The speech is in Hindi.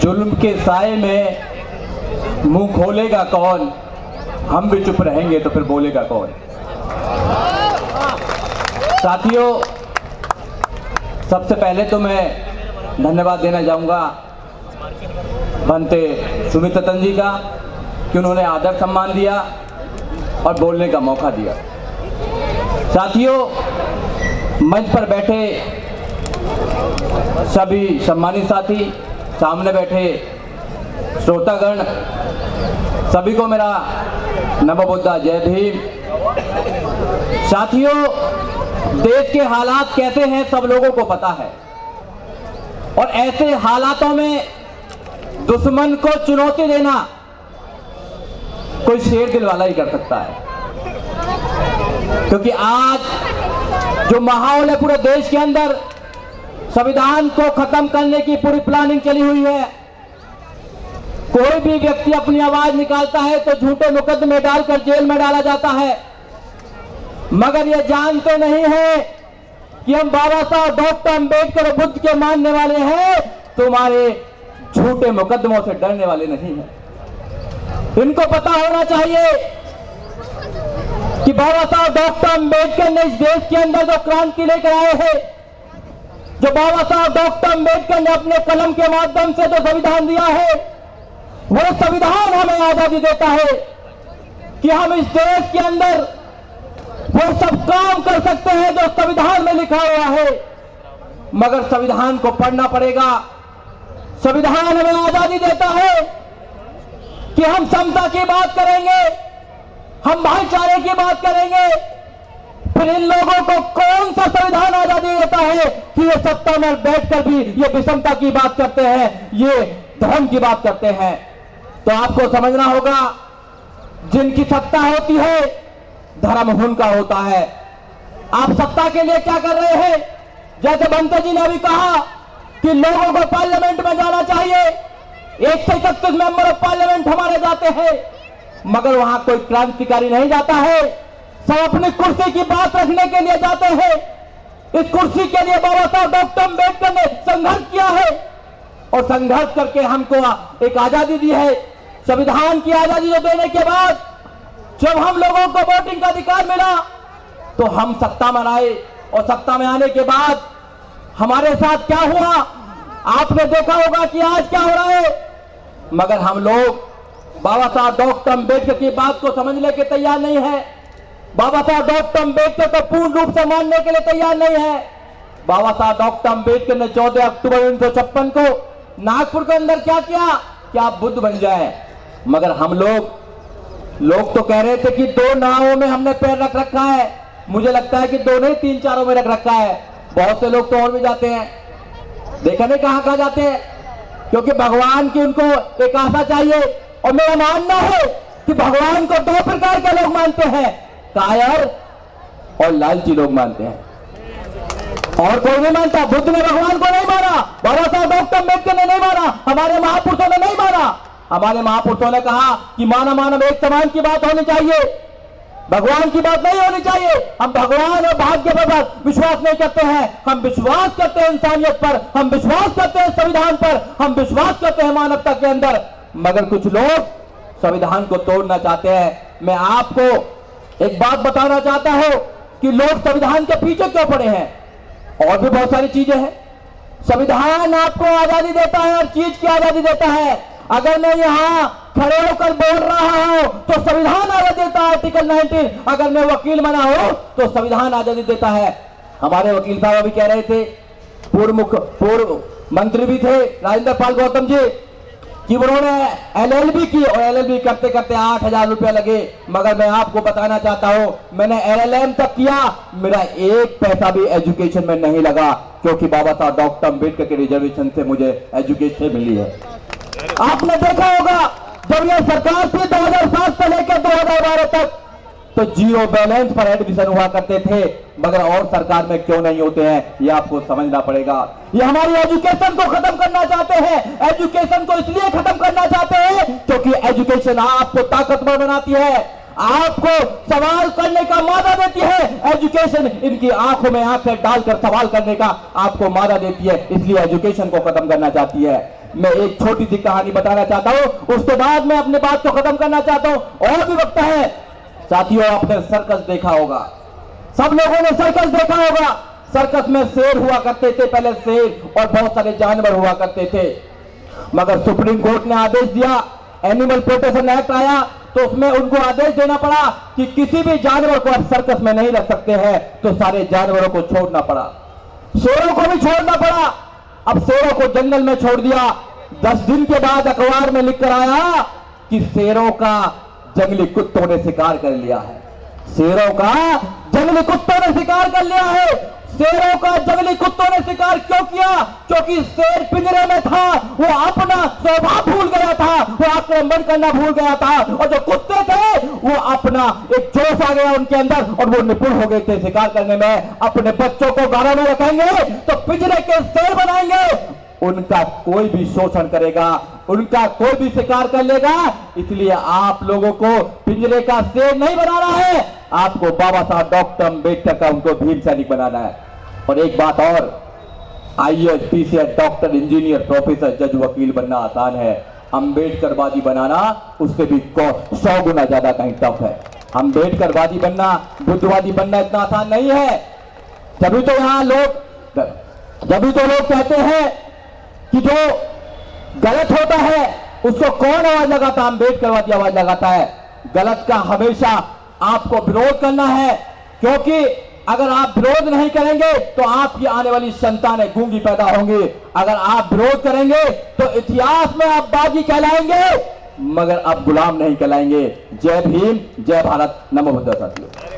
जुल्म के साए में मुंह खोलेगा कौन, हम भी चुप रहेंगे तो फिर बोलेगा कौन। साथियों, सबसे पहले तो मैं धन्यवाद देना चाहूँगा बनते सुमित रतन जी का कि उन्होंने आदर सम्मान दिया और बोलने का मौका दिया। साथियों, मंच पर बैठे सभी सम्मानित साथी, सामने बैठे श्रोतागण, सभी को मेरा नमो बुद्धा, जय भीम। साथियों, देश के हालात कैसे हैं सब लोगों को पता है और ऐसे हालातों में दुश्मन को चुनौती देना कोई शेर दिल वाला ही कर सकता है, क्योंकि आज जो माहौल है पूरे देश के अंदर, संविधान को खत्म करने की पूरी प्लानिंग चली हुई है। कोई भी व्यक्ति अपनी आवाज निकालता है तो झूठे मुकदमे डालकर जेल में डाला जाता है, मगर ये जानते नहीं है कि हम बाबा साहब डॉक्टर अंबेडकर और बुद्ध के मानने वाले हैं, तुम्हारे झूठे मुकदमों से डरने वाले नहीं हैं। इनको पता होना चाहिए कि बाबा साहब डॉक्टर अंबेडकर ने इस देश के अंदर जो क्रांति लेकर आए हैं, जो बाबा साहब डॉक्टर अंबेडकर ने अपने कलम के माध्यम से जो संविधान दिया है, वो संविधान हमें आजादी देता है कि हम इस देश के अंदर वो सब काम कर सकते हैं जो संविधान में लिखा हुआ है, मगर संविधान को पढ़ना पड़ेगा। संविधान हमें आजादी देता है कि हम समता की बात करेंगे, हम भाईचारे की बात करेंगे, फिर इन लोगों को कौन सा संविधान आजादी देता है कि ये सत्ता में बैठकर भी ये विषमता की बात करते हैं, ये धर्म की बात करते हैं। तो आपको समझना होगा, जिनकी सत्ता होती है धर्म उनका होता है। आप सत्ता के लिए क्या कर रहे हैं? जैसे बंता जी ने अभी कहा कि लोगों को पार्लियामेंट में जाना चाहिए, 131 मेंबर ऑफ पार्लियामेंट हमारे जाते हैं, मगर वहां कोई क्रांतिकारी नहीं जाता है। सब अपनी कुर्सी की बात रखने के लिए जाते हैं। इस कुर्सी के लिए बाबा साहब डॉक्टर अंबेडकर ने संघर्ष किया है और संघर्ष करके हमको एक आजादी दी है। संविधान की आजादी जो देने के बाद जब हम लोगों को वोटिंग का अधिकार मिला तो हम सत्ता में आए और सत्ता में आने के बाद हमारे साथ क्या हुआ आपने देखा होगा कि आज क्या हो रहा है। मगर हम लोग बाबा साहब डॉक्टर अंबेडकर की बात को समझने के तैयार नहीं है। बाबा साहब डॉक्टर अंबेडकर को पूर्ण रूप से मानने के लिए तैयार नहीं है। बाबा साहब डॉक्टर अंबेडकर ने 14 अक्टूबर 1956 को नागपुर के अंदर क्या किया कि आप बुद्ध बन जाए, मगर हम लोग तो कह रहे थे कि 2 नावों में हमने पैर रख रखा है। मुझे लगता है कि 2 नहीं 3-4 में रख रखा है। बहुत से लोग तो और भी जाते हैं, देखा नहीं कहां जाते हैं, क्योंकि भगवान की उनको एक आशा चाहिए। और मेरा मानना है कि भगवान को 2 प्रकार के लोग मानते हैं, कायर और लालची लोग मानते हैं, और कोई नहीं मानता। बुद्ध ने भगवान को नहीं माना, बाबा साहब डॉक्टर अंबेडकर ने नहीं माना, हमारे महापुरुषों ने नहीं माना। हमारे महापुरुषों ने कहा कि मानव मानव एक समान की बात होनी चाहिए, भगवान की बात नहीं होनी चाहिए। हम भगवान और भाग्य पर विश्वास नहीं करते हैं, हम विश्वास करते हैं इंसानियत पर, हम विश्वास करते हैं संविधान पर, हम विश्वास करते हैं मानवता के अंदर। मगर कुछ लोग संविधान को तोड़ना चाहते हैं। मैं आपको एक बात बताना चाहता हूं कि लोग संविधान के पीछे क्यों पड़े हैं। और भी बहुत सारी चीजें हैं। संविधान आपको आजादी देता है, हर चीज की आजादी देता है। अगर मैं यहाँ खड़े होकर बोल रहा हूं तो संविधान आजादी देता है, आर्टिकल 19। अगर मैं वकील बना हूं तो संविधान आजादी देता है। हमारे वकील साहब अभी कह रहे थे, पूर्व मंत्री भी थे राजेंद्र पाल गौतम जी, कि उन्होंने LLB की और LLB करते करते 8,000 रुपया लगे। मगर मैं आपको बताना चाहता हूं, मैंने LLM तक किया, मेरा 1 पैसा भी एजुकेशन में नहीं लगा, क्योंकि बाबा साहब डॉक्टर अंबेडकर के रिजर्वेशन से मुझे एजुकेशन मिली है। आपने देखा होगा जब यह सरकार थी 2007 से लेकर 2012 तक, तो 0 बैलेंस पर एडमिशन हुआ करते थे, मगर और सरकार में क्यों नहीं होते हैं, ये आपको समझना पड़ेगा। ये हमारी एजुकेशन को खत्म करना चाहते हैं। एजुकेशन को इसलिए खत्म करना चाहते हैं क्योंकि एजुकेशन आपको ताकतवर बनाती है, आपको सवाल करने का मादा देती है। एजुकेशन इनकी आंखों में आंखें डालकर सवाल करने का आपको मादा देती है, इसलिए एजुकेशन को खत्म करना चाहती है। मैं एक छोटी सी कहानी बताना चाहता हूं, उसके बाद मैं अपनी बात को खत्म करना चाहता हूं। और भी वक्त है साथियों, आपने सर्कस देखा होगा, सब लोगों ने सर्कस देखा होगा। सर्कस में शेर हुआ करते थे, पहले शेर और बहुत सारे जानवर हुआ करते थे, मगर सुप्रीम कोर्ट ने आदेश दिया, एनिमल प्रोटेक्शन एक्ट आया, तो उसमें उनको आदेश देना पड़ा कि किसी भी जानवर को आप सर्कस में नहीं रख सकते हैं, तो सारे जानवरों को छोड़ना पड़ा, शेरों को भी छोड़ना पड़ा। अब शेरों को जंगल में छोड़ दिया। 10 दिन के बाद अखबार में लिख कर आया कि शेरों का जंगली कुत्तों ने शिकार कर लिया है। शेरों का जंगली कुत्तों ने शिकार कर लिया है। शेरों का जंगली कुत्तों ने शिकार क्यों किया? क्योंकि शेर पिंजरे में था, वो अपना स्वभाव भूल गया था, वो आक्रमण करना भूल गया था, और जो कुत्ते थे वो अपना एक जोश आ गया उनके अंदर और वो निपुण हो गए थे शिकार करने में। अपने बच्चों को घरों में रखेंगे तो पिंजरे के शेर बनाएंगे, उनका कोई भी शोषण करेगा, उनका कोई भी शिकार कर लेगा। इसलिए आप लोगों को पिंजरे का शेर नहीं बनाना है, आपको बाबा साहब डॉक्टर अम्बेडकर का उनको भीम सैनिक बनाना है। और एक बात और, IAS, PCS, doctor, engineer, professor, जज, वकील बनना आसान है, अम्बेडकरवादी बनाना उससे भी 100 गुना ज्यादा कहीं टफ है। अम्बेडकरवादी बनना, बुद्धवादी बनना इतना आसान नहीं है। जब तो लोग कहते हैं कि जो गलत होता है उसको कौन आवाज लगाता है? अम्बेडकरवादी आवाज लगाता है। गलत का हमेशा आपको विरोध करना है, क्योंकि अगर आप विरोध नहीं करेंगे तो आपकी आने वाली संतानें गूंगी पैदा होंगी। अगर आप विरोध करेंगे तो इतिहास में आप बागी कहलाएंगे, मगर आप गुलाम नहीं कहलाएंगे। जय भीम, जय भारत, नमो बुद्धाय साथियों।